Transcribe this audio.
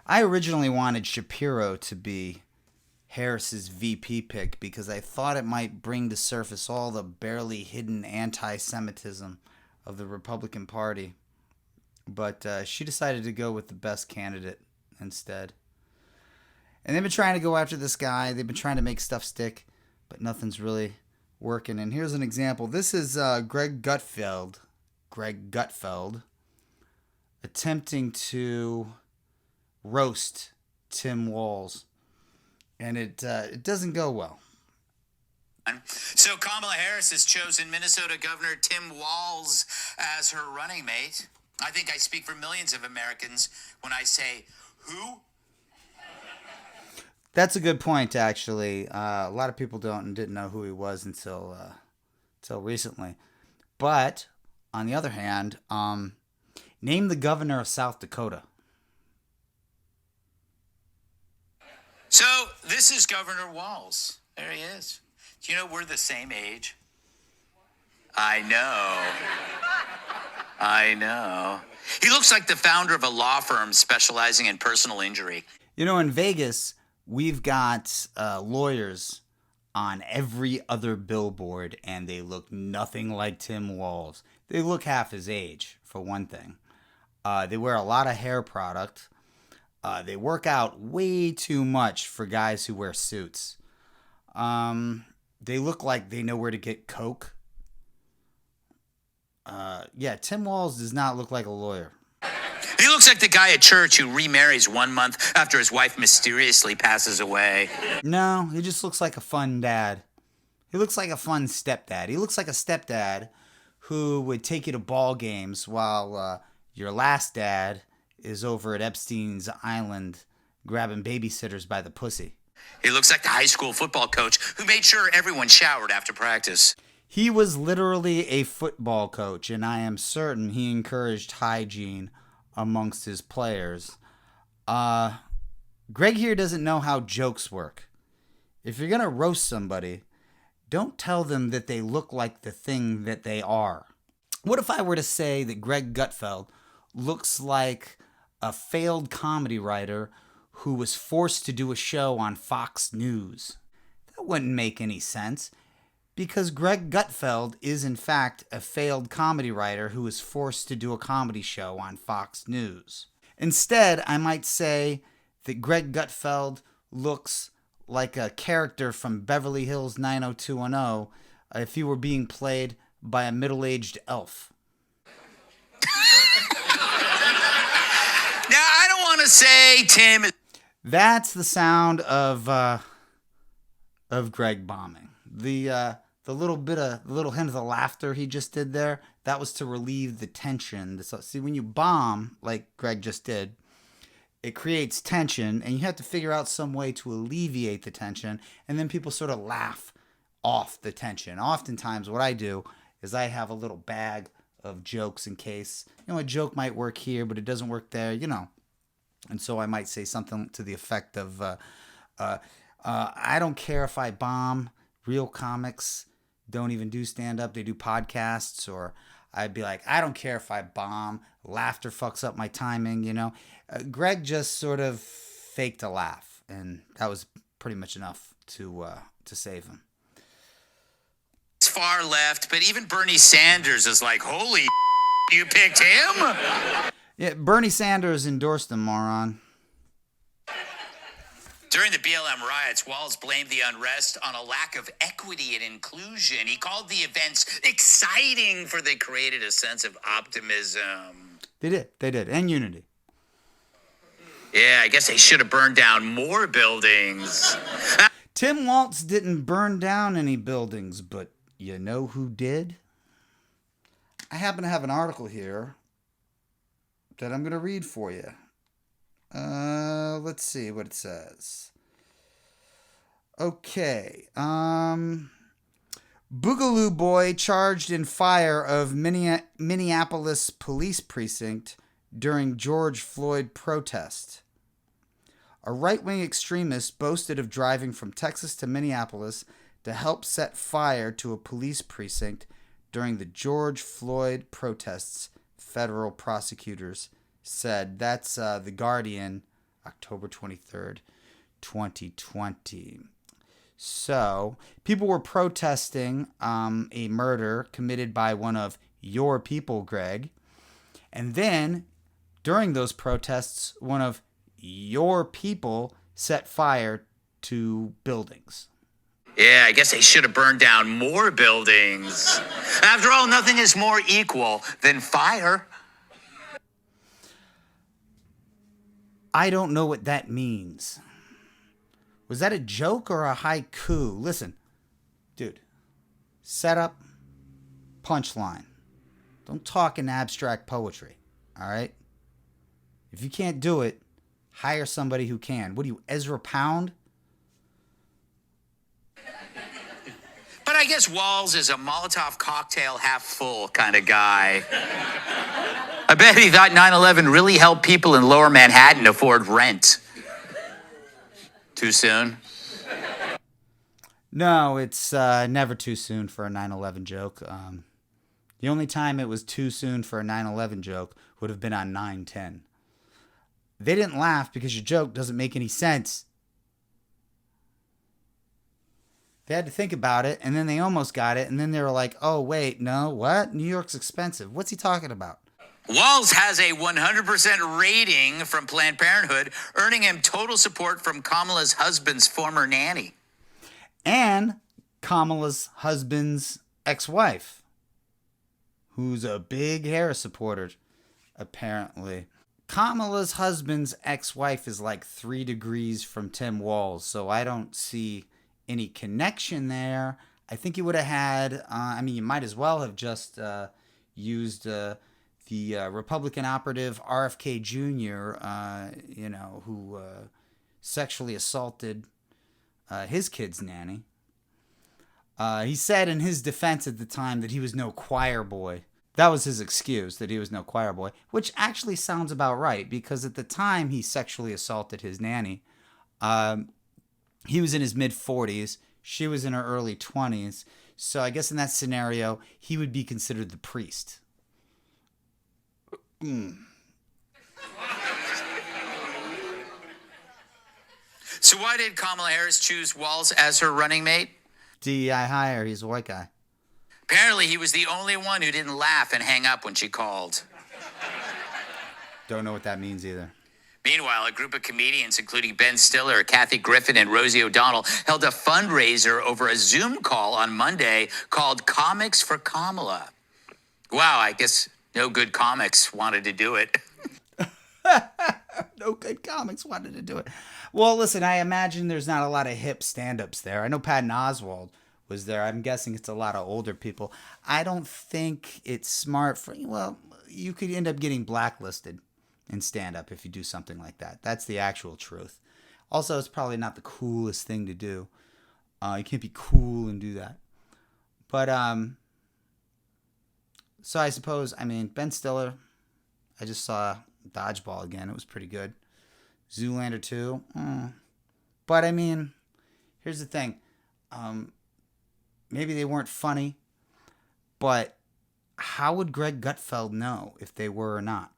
I originally wanted Shapiro to be Harris's VP pick because I thought it might bring to surface all the barely hidden anti-Semitism of the Republican Party. But she decided to go with the best candidate instead. And they've been trying to go after this guy. They've been trying to make stuff stick, but nothing's really working. And here's an example. This is Greg Gutfeld. Greg Gutfeld attempting to roast Tim Walz. And it doesn't go well. So Kamala Harris has chosen Minnesota Governor Tim Walz as her running mate. I think I speak for millions of Americans when I say, who? That's a good point, actually. A lot of people didn't know who he was until recently. But on the other hand, name the governor of South Dakota. So this is Governor Walz. There he is. Do you know we're the same age? I know. He looks like the founder of a law firm specializing in personal injury. You know, in Vegas, we've got lawyers on every other billboard, and they look nothing like Tim Walz. They look half his age, for one thing. They wear a lot of hair product. They work out way too much for guys who wear suits. They look like they know where to get coke. Tim Walz does not look like a lawyer. He looks like the guy at church who remarries 1 month after his wife mysteriously passes away. No, he just looks like a fun dad. He looks like a fun stepdad. He looks like a stepdad who would take you to ball games while your last dad is over at Epstein's Island grabbing babysitters by the pussy. He looks like the high school football coach who made sure everyone showered after practice. He was literally a football coach, and I am certain he encouraged hygiene amongst his players. Greg here doesn't know how jokes work. If you're going to roast somebody, don't tell them that they look like the thing that they are. What if I were to say that Greg Gutfeld looks like a failed comedy writer who was forced to do a show on Fox News? That wouldn't make any sense, because Greg Gutfeld is in fact a failed comedy writer who was forced to do a comedy show on Fox News. Instead, I might say that Greg Gutfeld looks like a character from Beverly Hills 90210 if he were being played by a middle-aged elf. Now, I don't want to say Tim. That's the sound of Greg bombing. The little hint of the laughter he just did there, that was to relieve the tension. So, see, when you bomb, like Greg just did, it creates tension, and you have to figure out some way to alleviate the tension, and then people sort of laugh off the tension. Oftentimes, what I do is I have a little bag of jokes in case, a joke might work here, but it doesn't work there, And so I might say something to the effect of, I don't care if I bomb. Real comics don't even do stand-up. They do podcasts. Or I'd be like, I don't care if I bomb. Laughter fucks up my timing, Greg just sort of faked a laugh, and that was pretty much enough to save him. It's far left, but even Bernie Sanders is like, holy you picked him? Yeah, Bernie Sanders endorsed him, moron. During the BLM riots, Walz blamed the unrest on a lack of equity and inclusion. He called the events exciting, for they created a sense of optimism. They did, and unity. Yeah, I guess they should have burned down more buildings. Tim Walz didn't burn down any buildings, but you know who did? I happen to have an article here that I'm going to read for you. Let's see what it says. Okay. Boogaloo boy charged in fire of Minneapolis police precinct during George Floyd protest. A right-wing extremist boasted of driving from Texas to Minneapolis to help set fire to a police precinct during the George Floyd protests, federal prosecutors said. That's The Guardian October 23rd, 2020. So, people were protesting a murder committed by one of your people, Greg. And then, during those protests, one of your people set fire to buildings. Yeah, I guess they should have burned down more buildings. After all, nothing is more equal than fire. I don't know what that means. Was that a joke or a haiku? Listen, dude, setup, punchline. Don't talk in abstract poetry, all right? If you can't do it, hire somebody who can. What are you, Ezra Pound? But I guess Walz is a Molotov cocktail half full kind of guy. I bet he thought 9/11 really helped people in lower Manhattan afford rent. Too soon? No, it's never too soon for a 9/11 joke. The only time it was too soon for a 9/11 joke would have been on 9/10. They didn't laugh because your joke doesn't make any sense. They had to think about it, and then they almost got it, and then they were like, oh, wait, no, what? New York's expensive. What's he talking about? Walz has a 100% rating from Planned Parenthood, earning him total support from Kamala's husband's former nanny. And Kamala's husband's ex-wife, who's a big Harris supporter, apparently. Kamala's husband's ex-wife is like 3 degrees from Tim Walz, so I don't see any connection there. I think you would have had, you might as well have just used the Republican operative RFK Jr., who sexually assaulted his kid's nanny. He said in his defense at the time that he was no choir boy. That was his excuse, that he was no choir boy, which actually sounds about right, because at the time he sexually assaulted his nanny, he was in his mid-40s. She was in her early 20s. So I guess in that scenario, he would be considered the priest. So why did Kamala Harris choose Walz as her running mate? DEI hire, he's a white guy. Apparently, he was the only one who didn't laugh and hang up when she called. Don't know what that means either. Meanwhile, a group of comedians, including Ben Stiller, Kathy Griffin, and Rosie O'Donnell, held a fundraiser over a Zoom call on Monday called Comics for Kamala. Wow, I guess no good comics wanted to do it. No good comics wanted to do it. Well, listen, I imagine there's not a lot of hip stand-ups there. I know Patton Oswalt was there. I'm guessing it's a lot of older people. I don't think it's smart for, well, you could end up getting blacklisted in stand-up if you do something like that. That's the actual truth. Also, it's probably not the coolest thing to do. You can't be cool and do that. But, so I suppose, Ben Stiller, I just saw Dodgeball again. It was pretty good. Zoolander 2. But, here's the thing. Maybe they weren't funny, but how would Greg Gutfeld know if they were or not?